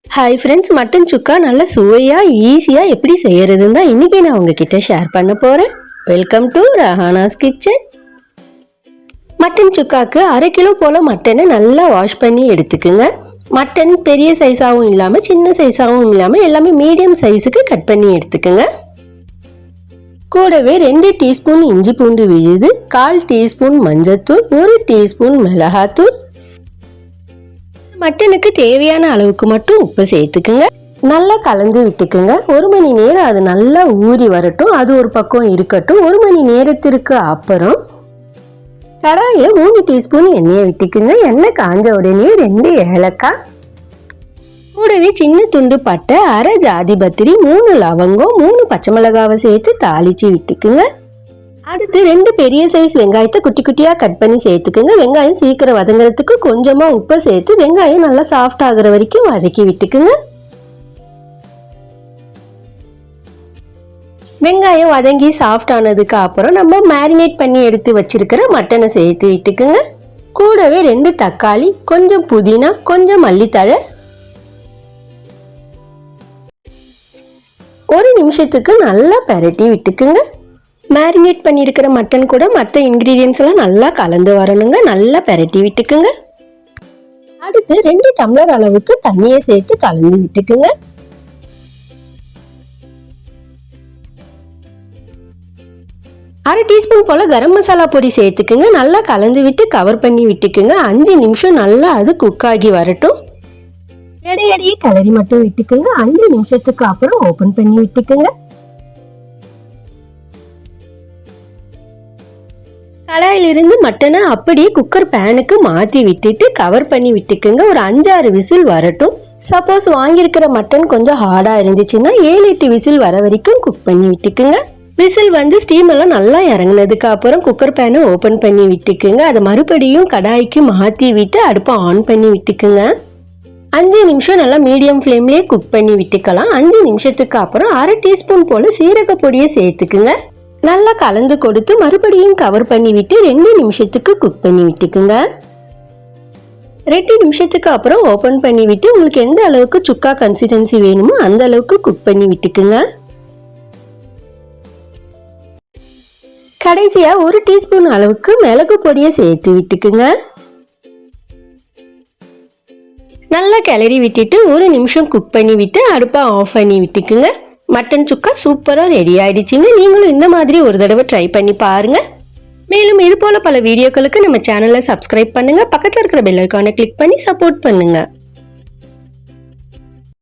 Hi friends, mutton சுக்கா நல்லா சுவையாக ஈஸியாக எப்படி செய்யறதுன்னு தான் இன்றைக்கி நான் உங்ககிட்ட ஷேர் பண்ண போகிறேன். Welcome to Rahana's kitchen. Mutton சுக்காக்கு 1/2 கிலோ போல் மட்டனை நல்லா வாஷ் பண்ணி எடுத்துக்குங்க. மட்டன் பெரிய சைஸாகவும் இல்லாமல் சின்ன சைஸாகவும் இல்லாமல் எல்லாமே மீடியம் சைஸுக்கு கட் பண்ணி எடுத்துக்குங்க. கூடவே 2 டீஸ்பூன் இஞ்சி பூண்டு விழுது, 1/4 டீஸ்பூன் மஞ்சத்தூள், 1 டீஸ்பூன் மிளகாத்தூள், மட்டனுக்கு தேவையான அளவுக்கு மட்டும் உப்பு சேர்த்துக்குங்க. நல்லா கலந்து விட்டுக்குங்க. 1 மணி நேரம் அது நல்லா ஊறி வரட்டும். அது ஒரு பக்கம் இருக்கட்டும். 1 மணி நேரத்திற்கு அப்புறம் கடாயை 3 டீஸ்பூன் எண்ணெயை விட்டுக்குங்க. எண்ணெய் காஞ்ச உடனே 2 ஏலக்காய், கூடவே சின்ன துண்டு பட்டை, 1/2 ஜாதி பத்திரி, 3 லவங்கம், 3 பச்சை மிளகாவை சேர்த்து தாளிச்சு விட்டுக்குங்க. அடுத்து 2 பெரிய சைஸ் வெங்காயத்தை குட்டி குட்டியாக கட் பண்ணி சேர்த்துக்குங்க. வெங்காயம் சீக்கிரம் வதங்குறதுக்கு கொஞ்சமாக உப்பை சேர்த்து வெங்காயம் நல்லா சாஃப்ட் ஆகுற வரைக்கும் வதக்கி விட்டுக்குங்க. வெங்காயம் வதங்கி சாஃப்ட் ஆனதுக்கு அப்புறம் நம்ம மேரினேட் பண்ணி எடுத்து வச்சிருக்கிற மட்டனை சேர்த்து விட்டுக்குங்க. கூடவே 2 தக்காளி, கொஞ்சம் புதினா, கொஞ்சம் மல்லித்தழை, 1 நிமிஷத்துக்கு நல்லா பரட்டி விட்டுக்குங்க. மேரினேட் பண்ணியிருக்கிற மட்டன் கூட மற்ற இன்க்ரீடியன்ஸ் எல்லாம் நல்லா கலந்து வரணுங்க. நல்லா பரட்டி விட்டுக்குங்க. அடுத்து 2 டம்ளர் அளவுக்கு தண்ணியை சேர்த்து கலந்து விட்டுக்குங்க. அரை டீஸ்பூன் போல கரம் மசாலா பொடி சேர்த்துக்குங்க. நல்லா கலந்து விட்டு கவர் பண்ணி விட்டுக்குங்க. 5 நிமிஷம் நல்லா அது குக் ஆகி வரட்டும். இடையிடையே கலரி மட்டும் விட்டுக்குங்க. 5 நிமிஷத்துக்கு அப்புறம் ஓபன் பண்ணி விட்டுக்குங்க. கடாயிலிருந்து மட்டனை அப்படியே குக்கர் பேனுக்கு மாற்றி விட்டுட்டு கவர் பண்ணி விட்டுக்குங்க. ஒரு 5-6 விசில் வரட்டும். சப்போஸ் வாங்கியிருக்கிற மட்டன் கொஞ்சம் ஹார்டாக இருந்துச்சுன்னா 7-8 விசில் வர வரைக்கும் குக் பண்ணி விட்டுக்குங்க. விசில் வந்து ஸ்டீம் எல்லாம் நல்லா இறங்கினதுக்கு அப்புறம் குக்கர் பேனை ஓப்பன் பண்ணி விட்டுக்குங்க. அதை மறுபடியும் கடாய்க்கு மாற்றி விட்டு அடுப்பை ஆன் பண்ணி விட்டுக்குங்க. 5 நிமிஷம் நல்லா மீடியம் ஃப்ளேம்லேயே குக் பண்ணி விட்டுக்கலாம். 5 நிமிஷத்துக்கு அப்புறம் 1/2 டீஸ்பூன் போல் சீரக பொடியை சேர்த்துக்குங்க. நல்லா கலந்து கொடுத்து மறுபடியும் கவர் பண்ணி விட்டு 2 நிமிஷத்துக்கு குக் பண்ணி விட்டுக்குங்க. 2 நிமிஷத்துக்கு அப்புறம் ஓபன் பண்ணி விட்டு உங்களுக்கு எந்த அளவுக்கு சுக்கா கன்சிஸ்டன்சி வேணுமோ அந்த அளவுக்கு குக் பண்ணி விட்டுக்குங்க. கடைசியா 1 டீஸ்பூன் அளவுக்கு மிளகு பொடியை சேர்த்து விட்டுக்குங்க. நல்லா கிளறி விட்டுட்டு 1 நிமிஷம் குக் பண்ணி விட்டு அடுப்பை ஆஃப் பண்ணி விட்டுக்குங்க. மட்டன் சுக்கா சூப்பராக ரெடி ஆயிடுச்சுங்க. நீங்களும் இந்த மாதிரி ஒரு தடவை ட்ரை பண்ணி பாருங்க. மேலும் இது போல பல வீடியோக்களுக்கு நம்ம சேனலை சப்ஸ்கிரைப் பண்ணுங்க. பக்கத்தில் இருக்கிற பெல் ஐகானை கிளிக் பண்ணி சப்போர்ட் பண்ணுங்க.